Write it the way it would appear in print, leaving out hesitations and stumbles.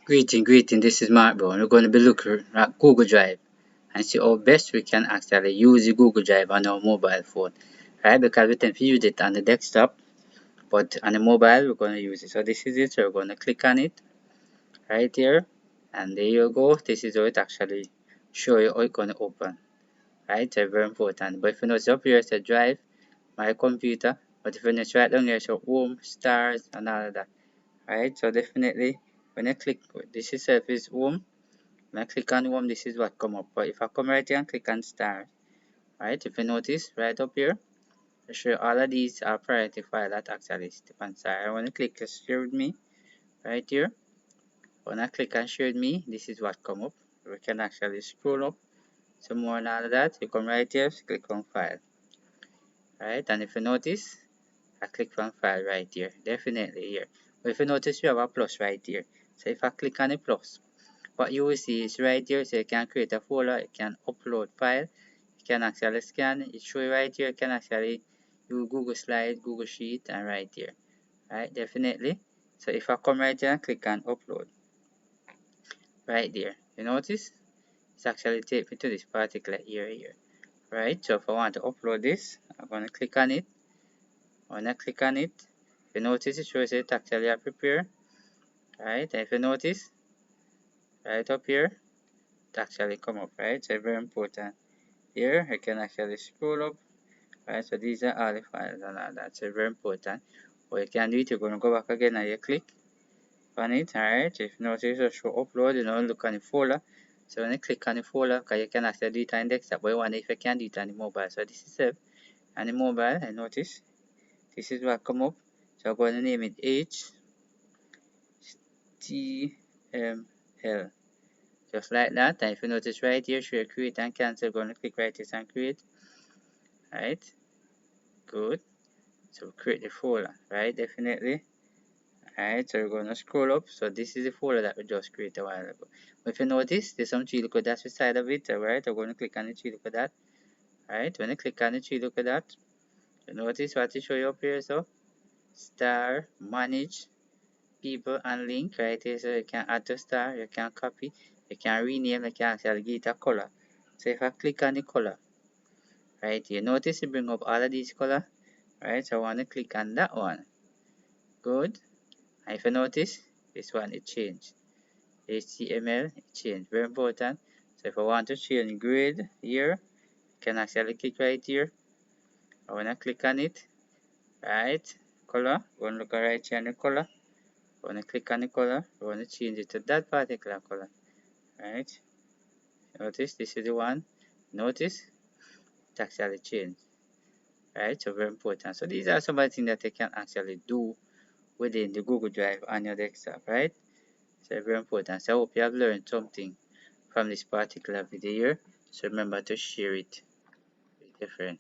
Greeting, this is Mark Brown. We're going to be looking at Google Drive and see how best we can actually use the Google Drive on our mobile phone. Right, because we tend to use it on the desktop, but on the mobile we're going to use it. So this is it, so we're going to click on it right here, and there you go. This is how it actually show you how it's going to open. Right, so very important. But if you notice up here it says Drive, My Computer, but if you notice right down here so Home, Stars, and all of that. Right, so definitely when I click, this itself is Home. When I click on Home, this is what come up. But if I come right here and click on Start, right, if you notice right up here, I show you all of these are priority file that actually step on Start. I want to click Share with Me right here. When I click on Share with Me, this is what come up. We can actually scroll up some more and all of that. You come right here, click on File. Right, and if you notice, I click on File right here. Definitely here. But if you notice, we have a plus right here. So if I click on the plus, what you will see is right here, so you can create a folder, you can upload file, you can actually scan, it show you right here, you can actually do Google Slide, Google Sheet, and right here, right, definitely. So if I come right here and click on upload, right there, you notice, it's actually take me to this particular area here, right. So if I want to upload this, I'm going to click on it. When I click on it, you notice it shows it actually are prepared, right, and if you notice, right up here, it actually come up, right, so very important. Here I can actually scroll up, right, so these are all the files and all that, so very important. What you can do it, you're going to go back again and you click on it, alright, if you notice it show upload, look on the folder. So when you click on the folder, because you can actually do it on the desktop, but you wonder if you can do it on the mobile. So this is it on the mobile, and notice this is what come up. So I'm going to name it HTML, just like that. And if you notice right here, show create and cancel, going to click right here and create. Right, good. So create the folder, right, definitely. Alright, so we're going to scroll up. So this is the folder that we just created a while ago. But if you notice, there's some three look at that beside of it. Alright, we're going to click on the three look at that. Alright, when you click on the three look at that, you notice what it show you up here. So star, manage, people, and link right here. So you can add the star, you can copy, you can rename, you can actually give it a color. So if I click on the color, right, you notice it bring up all of these color. Right, so I want to click on that one. Good. And if you notice, this one it changed. HTML it changed. Very important. So if I want to change grade here, I can actually click right here. I want to click on it. Right, color. I want to look right here on the color. I want to click on the color. I want to change it to that particular color. Right. Notice this is the one. Notice it actually changed. Right, so very important. So these are some of the things that you can actually do within the Google Drive on your desktop, right? So very important. So I hope you have learned something from this particular video here. So remember to share it with your friend.